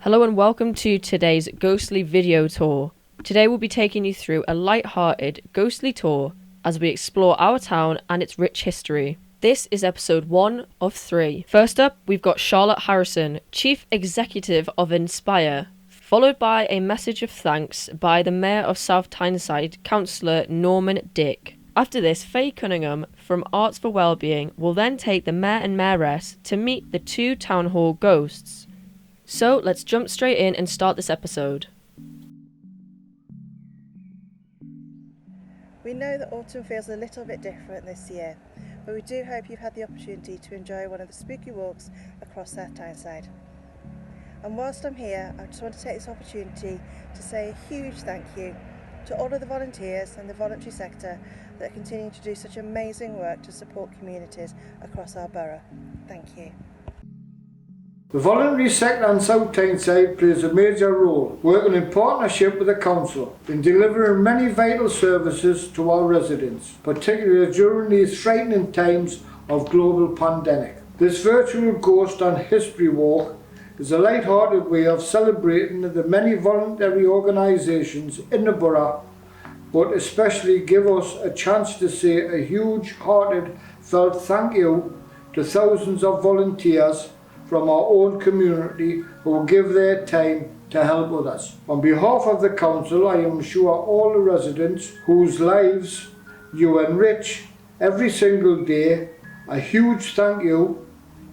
Hello and welcome to today's ghostly video tour. Today we'll be taking you through a light-hearted ghostly tour as we explore our town and its rich history. This is episode 1 of 3. First up, we've got Charlotte Harrison, Chief Executive of Inspire, followed by a message of thanks by the Mayor of South Tyneside, Councillor Norman Dick. After this, Faye Cunningham from Arts for Wellbeing will then take the Mayor and Mayoress to meet the two Town Hall ghosts. So let's jump straight in and start this episode. We know that autumn feels a little bit different this year, but we do hope you've had the opportunity to enjoy one of the spooky walks across South Tyneside. And whilst I'm here, I just want to take this opportunity to say a huge thank you to all of the volunteers and the voluntary sector that are continuing to do such amazing work to support communities across our borough. Thank you. The voluntary sector on South Tyneside plays a major role, working in partnership with the council in delivering many vital services to our residents, particularly during these frightening times of global pandemic. This virtual Ghost and History Walk is a light-hearted way of celebrating the many voluntary organisations in the borough, but especially give us a chance to say a huge-hearted felt thank you to thousands of volunteers from our own community who give their time to help others. On behalf of the council, I am sure all the residents whose lives you enrich every single day, a huge thank you.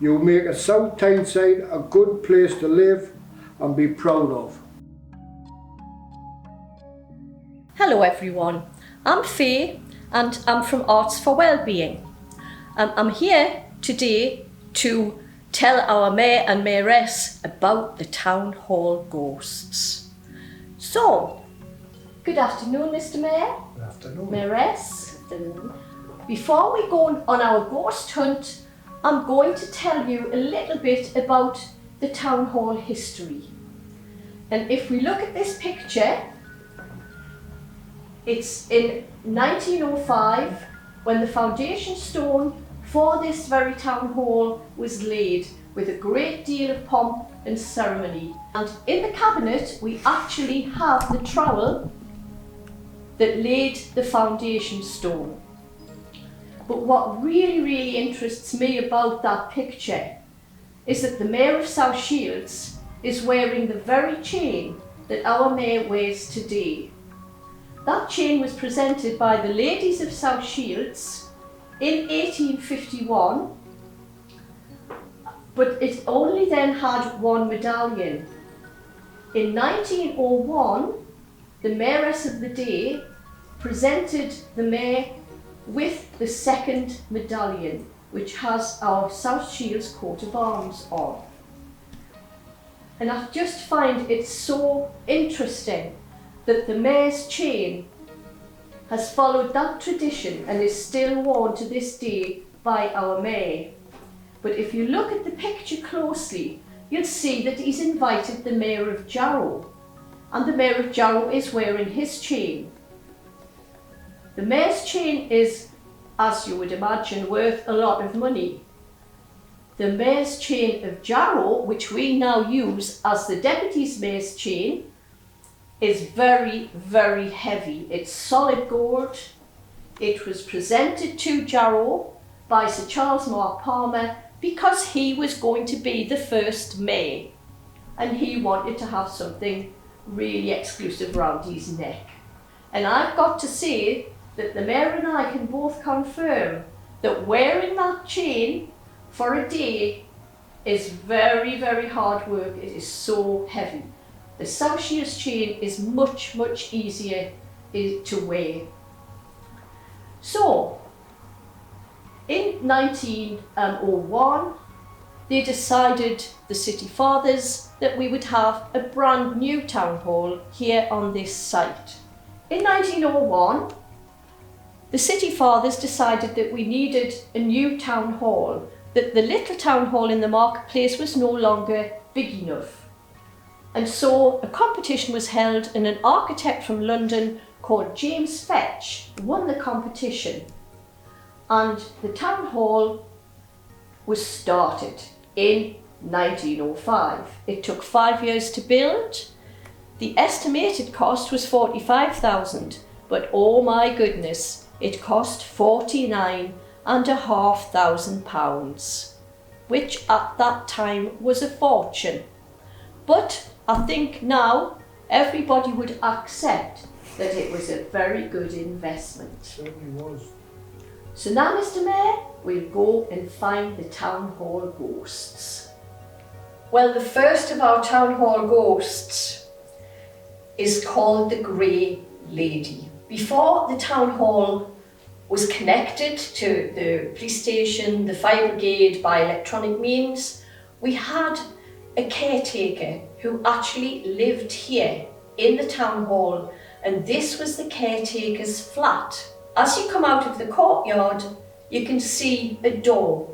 You make a South Tyneside a good place to live and be proud of. Hello everyone, I'm Faye and I'm from Arts for Wellbeing. I'm here today to tell our Mayor and Mayoress about the Town Hall ghosts. So, good afternoon Mr Mayor. Good afternoon. Mayoress. Before we go on our ghost hunt, I'm going to tell you a little bit about the Town Hall history. And if we look at this picture, it's in 1905 when the foundation stone for this very town hall was laid with a great deal of pomp and ceremony. And in the cabinet we actually have the trowel that laid the foundation stone. But what really interests me about that picture is that the Mayor of South Shields is wearing the very chain that our Mayor wears today. That chain was presented by the ladies of South Shields in 1851, but it only then had one medallion. In 1901, the Mayoress of the day presented the Mayor with the second medallion, which has our South Shields coat of arms on. And I just find it so interesting that the Mayor's chain has followed that tradition and is still worn to this day by our Mayor. But if you look at the picture closely, you'll see that he's invited the Mayor of Jarrow, and the Mayor of Jarrow is wearing his chain. The Mayor's chain is, as you would imagine, worth a lot of money. The Mayor's chain of Jarrow, which we now use as the Deputy's Mayor's chain, is very heavy. It's solid gold. It was presented to Jarrow by Sir Charles Mark Palmer because he was going to be the first Mayor and he wanted to have something really exclusive around his neck. And I've got to say that the Mayor and I can both confirm that wearing that chain for a day is very hard work. It is so heavy. The South Shields chain is much easier to wear. So, in 1901, they decided, the City Fathers, that we would have a brand new town hall here on this site. In 1901, the City Fathers decided that we needed a new town hall, that the little town hall in the marketplace was no longer big enough. And so a competition was held and an architect from London called James Fetch won the competition. And the town hall was started in 1905. It took 5 years to build. The estimated cost was 45,000, but oh my goodness, it cost £49,500, which at that time was a fortune. But I think now everybody would accept that it was a very good investment. It certainly was. So now, Mr. Mayor, we'll go and find the town hall ghosts. Well, the first of our town hall ghosts is called the Grey Lady. Before the town hall was connected to the police station, the fire brigade by electronic means, we had a caretaker who actually lived here in the town hall, and this was the caretaker's flat. As you come out of the courtyard, you can see a door,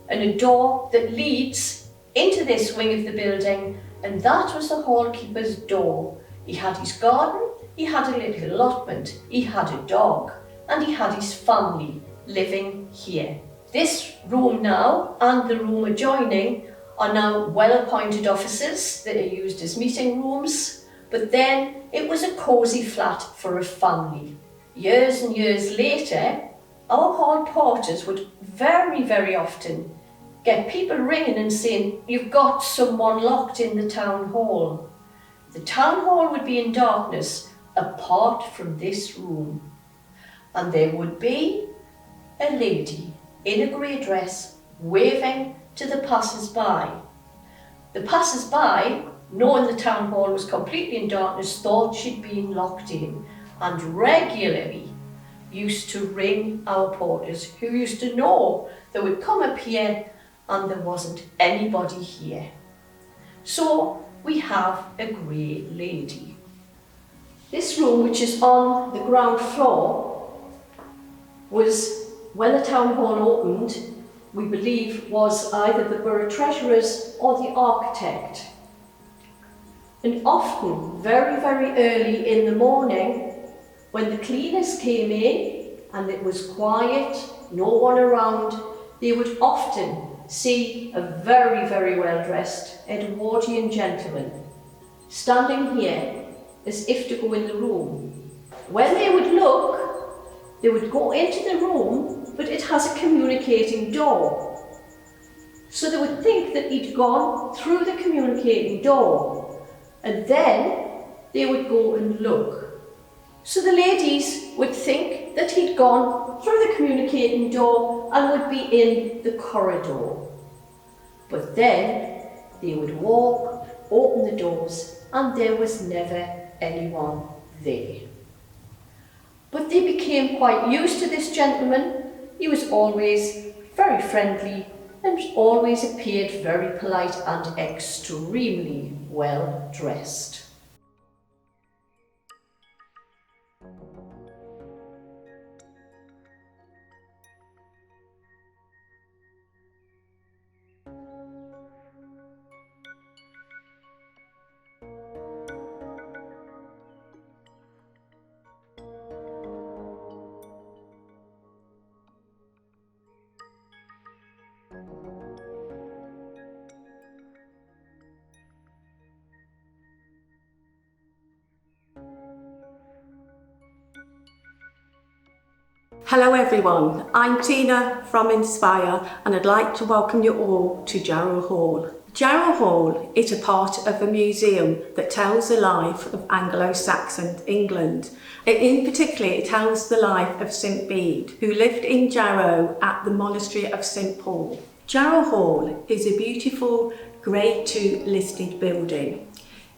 and a door that leads into this wing of the building, and that was the hallkeeper's door. He had his garden, he had a little allotment, he had a dog, and he had his family living here. This room now and the room adjoining are now well-appointed offices that are used as meeting rooms, but then it was a cosy flat for a family. Years and years later, our hall porters would very, very often get people ringing and saying, "You've got someone locked in the town hall." The town hall would be in darkness apart from this room, and there would be a lady in a grey dress waving to the passers-by. The passers-by, knowing the town hall was completely in darkness, thought she'd been locked in, and regularly used to ring our porters, who used to know they would come up here and there wasn't anybody here. So we have a grey lady. This room, which is on the ground floor, was, when the town hall opened, we believe was either the borough treasurer's or the architect. And often, very, very early in the morning, when the cleaners came in and it was quiet, no one around, they would often see a very, very well-dressed Edwardian gentleman standing here as if to go in the room. When they would look, they would go into the room, but it has a communicating door. So they would think that he'd gone through the communicating door, and then they would go and look. So the ladies would think that he'd gone through the communicating door and would be in the corridor. But then they would walk, open the doors, and there was never anyone there. But they became quite used to this gentleman. He was always very friendly and always appeared very polite and extremely well dressed. Hello everyone, I'm Tina from Inspire and I'd like to welcome you all to Jarrow Hall. Jarrow Hall is a part of a museum that tells the life of Anglo-Saxon England. In particular, it tells the life of St Bede, who lived in Jarrow at the monastery of St Paul. Jarrow Hall is a beautiful Grade II listed building.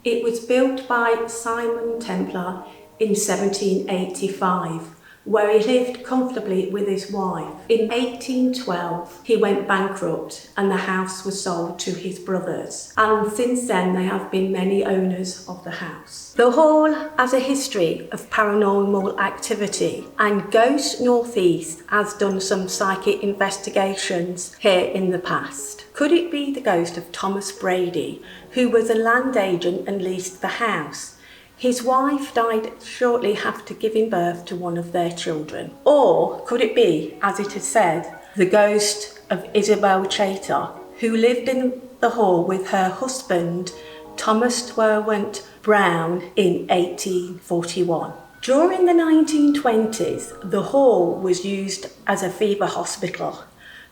It was built by Simon Templar in 1785. Where he lived comfortably with his wife. In 1812, he went bankrupt and the house was sold to his brothers. And since then, there have been many owners of the house. The hall has a history of paranormal activity, and Ghost Northeast has done some psychic investigations here in the past. Could it be the ghost of Thomas Brady, who was a land agent and leased the house? His wife died shortly after giving birth to one of their children. Or could it be, as it is said, the ghost of Isabel Chater, who lived in the hall with her husband, Thomas Derwent Brown, in 1841. During the 1920s, the hall was used as a fever hospital.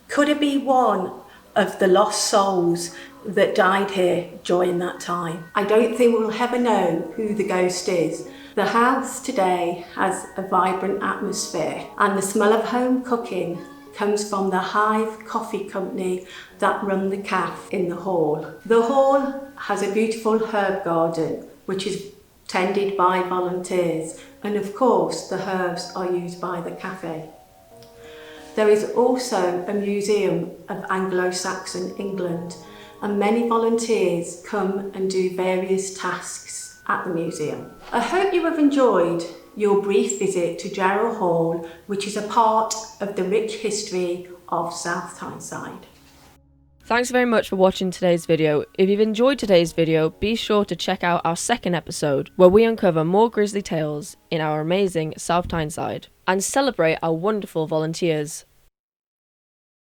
Could it be one of the lost souls that died here during that time? I don't think we'll ever know who the ghost is. The house today has a vibrant atmosphere, and the smell of home cooking comes from the Hive Coffee Company that run the cafe in the hall. The hall has a beautiful herb garden which is tended by volunteers, and of course the herbs are used by the cafe. There is also a museum of Anglo-Saxon England, and many volunteers come and do various tasks at the museum. I hope you have enjoyed your brief visit to Jarrow Hall, which is a part of the rich history of South Tyneside. Thanks very much for watching today's video. If you've enjoyed today's video, be sure to check out our second episode where we uncover more grisly tales in our amazing South Tyneside and celebrate our wonderful volunteers.